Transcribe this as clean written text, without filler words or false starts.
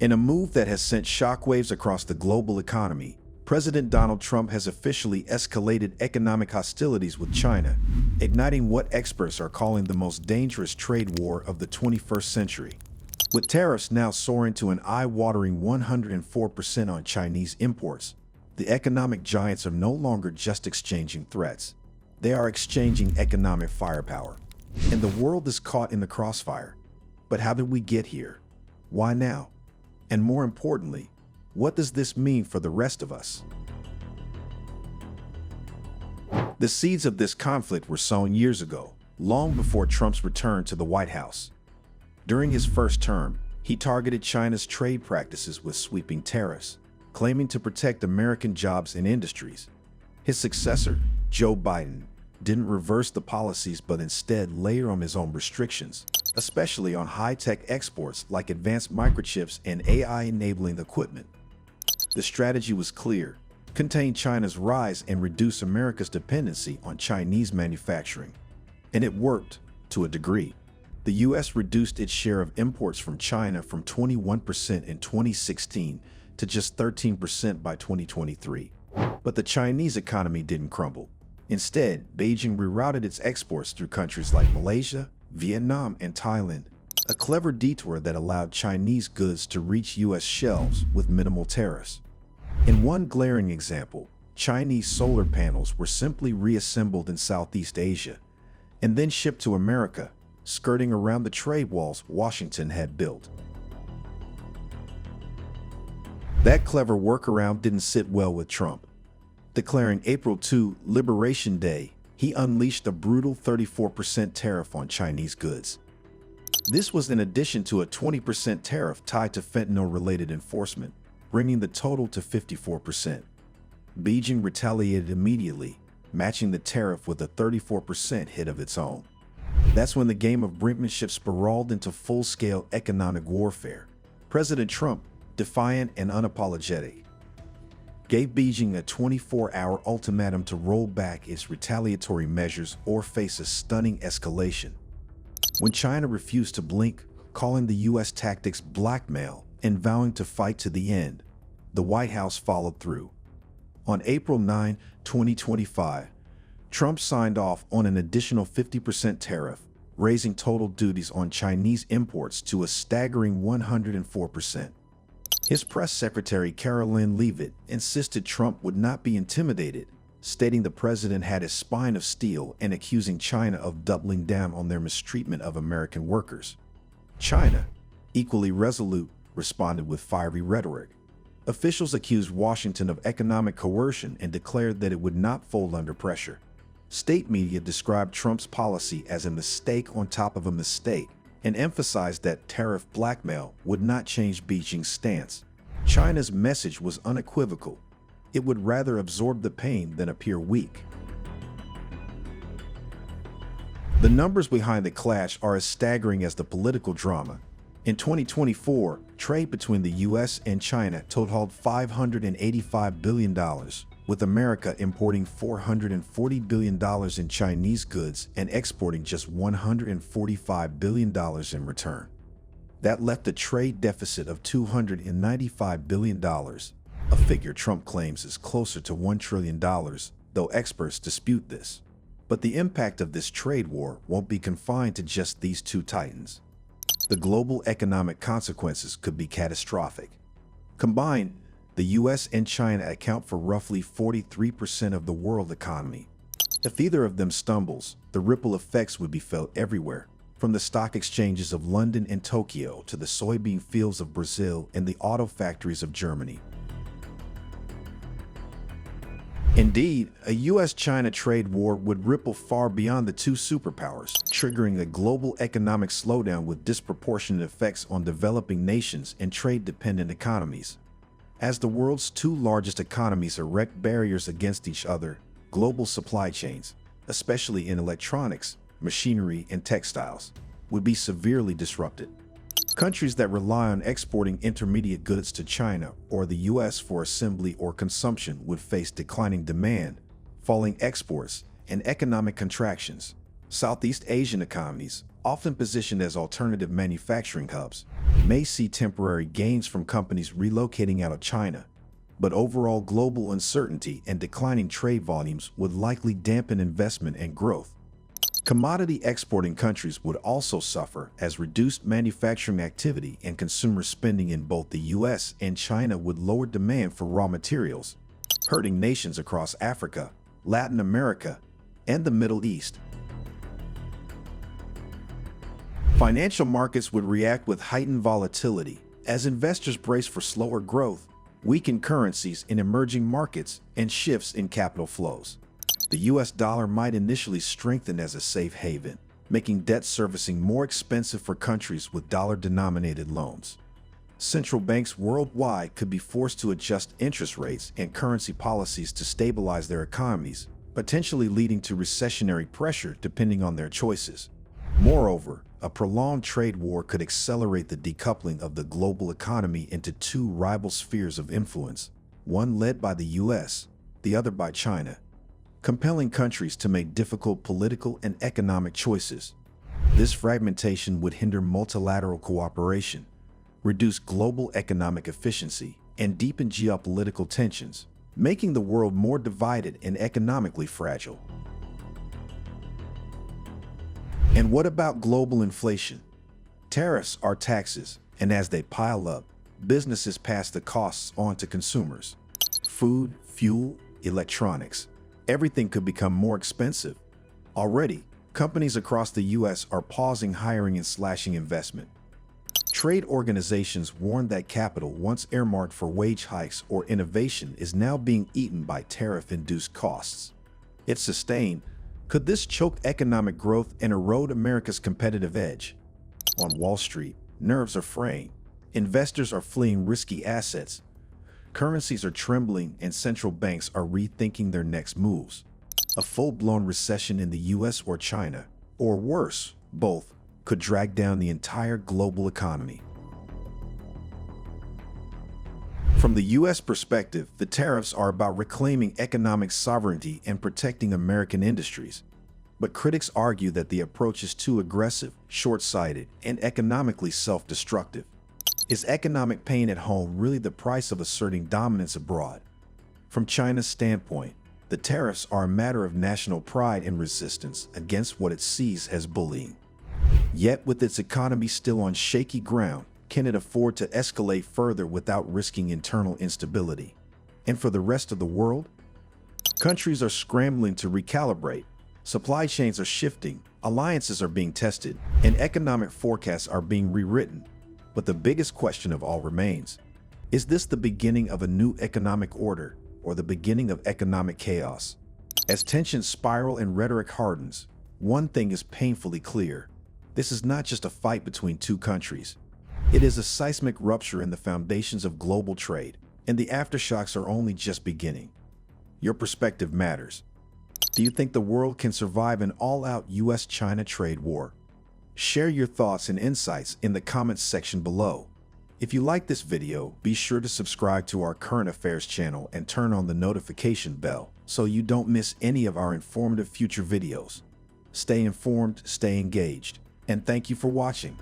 In a move that has sent shockwaves across the global economy, President Donald Trump has officially escalated economic hostilities with China, igniting what experts are calling the most dangerous trade war of the 21st century. With tariffs now soaring to an eye-watering 104% on Chinese imports, the economic giants are no longer just exchanging threats. They are exchanging economic firepower. And the world is caught in the crossfire. But how did we get here? Why now? And more importantly, what does this mean for the rest of us? The seeds of this conflict were sown years ago, long before Trump's return to the White House. During his first term, he targeted China's trade practices with sweeping tariffs, claiming to protect American jobs and industries. His successor, Joe Biden, didn't reverse the policies but instead layered on his own restrictions, especially on high-tech exports like advanced microchips and AI-enabling equipment. The strategy was clear: contain China's rise and reduce America's dependency on Chinese manufacturing. And it worked, to a degree. The U.S. reduced its share of imports from China from 21% in 2016 to just 13% by 2023. But the Chinese economy didn't crumble. Instead, Beijing rerouted its exports through countries like Malaysia, Vietnam, and Thailand, a clever detour that allowed Chinese goods to reach U.S. shelves with minimal tariffs. In one glaring example, Chinese solar panels were simply reassembled in Southeast Asia and then shipped to America, skirting around the trade walls Washington had built. That clever workaround didn't sit well with Trump. Declaring April 2 Liberation Day, he unleashed a brutal 34% tariff on Chinese goods. This was in addition to a 20% tariff tied to fentanyl-related enforcement, bringing the total to 54%. Beijing retaliated immediately, matching the tariff with a 34% hit of its own. That's when the game of brinkmanship spiraled into full-scale economic warfare. President Trump, defiant and unapologetic, gave Beijing a 24-hour ultimatum to roll back its retaliatory measures or face a stunning escalation. When China refused to blink, calling the U.S. tactics blackmail and vowing to fight to the end, the White House followed through. On April 9, 2025, Trump signed off on an additional 50% tariff, raising total duties on Chinese imports to a staggering 104%. His press secretary, Caroline Leavitt, insisted Trump would not be intimidated, stating the president had a spine of steel and accusing China of doubling down on their mistreatment of American workers. China, equally resolute, responded with fiery rhetoric. Officials accused Washington of economic coercion and declared that it would not fold under pressure. State media described Trump's policy as a mistake on top of a mistake, and emphasized that tariff blackmail would not change Beijing's stance. China's message was unequivocal. It would rather absorb the pain than appear weak. The numbers behind the clash are as staggering as the political drama. In 2024, trade between the U.S. and China totaled $585 billion, with America importing $440 billion in Chinese goods and exporting just $145 billion in return. That left a trade deficit of $295 billion, a figure Trump claims is closer to $1 trillion, though experts dispute this. But the impact of this trade war won't be confined to just these two titans. The global economic consequences could be catastrophic. Combined, the U.S. and China account for roughly 43% of the world economy. If either of them stumbles, the ripple effects would be felt everywhere, from the stock exchanges of London and Tokyo to the soybean fields of Brazil and the auto factories of Germany. Indeed, a U.S.-China trade war would ripple far beyond the two superpowers, triggering a global economic slowdown with disproportionate effects on developing nations and trade-dependent economies. As the world's two largest economies erect barriers against each other, global supply chains, especially in electronics, machinery, and textiles, would be severely disrupted. Countries that rely on exporting intermediate goods to China or the U.S. for assembly or consumption would face declining demand, falling exports, and economic contractions. Southeast Asian economies, often positioned as alternative manufacturing hubs, may see temporary gains from companies relocating out of China, but overall global uncertainty and declining trade volumes would likely dampen investment and growth. Commodity exporting countries would also suffer as reduced manufacturing activity and consumer spending in both the US and China would lower demand for raw materials, hurting nations across Africa, Latin America, and the Middle East. Financial markets would react with heightened volatility as investors brace for slower growth, weakened currencies in emerging markets, and shifts in capital flows. The US dollar might initially strengthen as a safe haven, making debt servicing more expensive for countries with dollar-denominated loans. Central banks worldwide could be forced to adjust interest rates and currency policies to stabilize their economies, potentially leading to recessionary pressure depending on their choices. Moreover, a prolonged trade war could accelerate the decoupling of the global economy into two rival spheres of influence, one led by the US, the other by China, compelling countries to make difficult political and economic choices. This fragmentation would hinder multilateral cooperation, reduce global economic efficiency, and deepen geopolitical tensions, making the world more divided and economically fragile. And what about global inflation? Tariffs are taxes, and as they pile up, businesses pass the costs on to consumers. Food, fuel, electronics, everything could become more expensive. Already, companies across the US are pausing hiring and slashing investment. Trade organizations warn that capital once earmarked for wage hikes or innovation is now being eaten by tariff-induced costs. If sustained, could this choke economic growth and erode America's competitive edge? On Wall Street, nerves are fraying. Investors are fleeing risky assets. Currencies are trembling and central banks are rethinking their next moves. A full-blown recession in the US or China, or worse, both, could drag down the entire global economy. From the US perspective, the tariffs are about reclaiming economic sovereignty and protecting American industries. But critics argue that the approach is too aggressive, short-sighted, and economically self-destructive. Is economic pain at home really the price of asserting dominance abroad? From China's standpoint, the tariffs are a matter of national pride and resistance against what it sees as bullying. Yet, with its economy still on shaky ground, can it afford to escalate further without risking internal instability? And for the rest of the world? Countries are scrambling to recalibrate. Supply chains are shifting, alliances are being tested, and economic forecasts are being rewritten. But the biggest question of all remains, is this the beginning of a new economic order or the beginning of economic chaos? As tensions spiral and rhetoric hardens, one thing is painfully clear. This is not just a fight between two countries. It is a seismic rupture in the foundations of global trade, and the aftershocks are only just beginning. Your perspective matters. Do you think the world can survive an all-out US-China trade war? Share your thoughts and insights in the comments section below. If you like this video, be sure to subscribe to our current affairs channel and turn on the notification bell so you don't miss any of our informative future videos. Stay informed, stay engaged, and thank you for watching.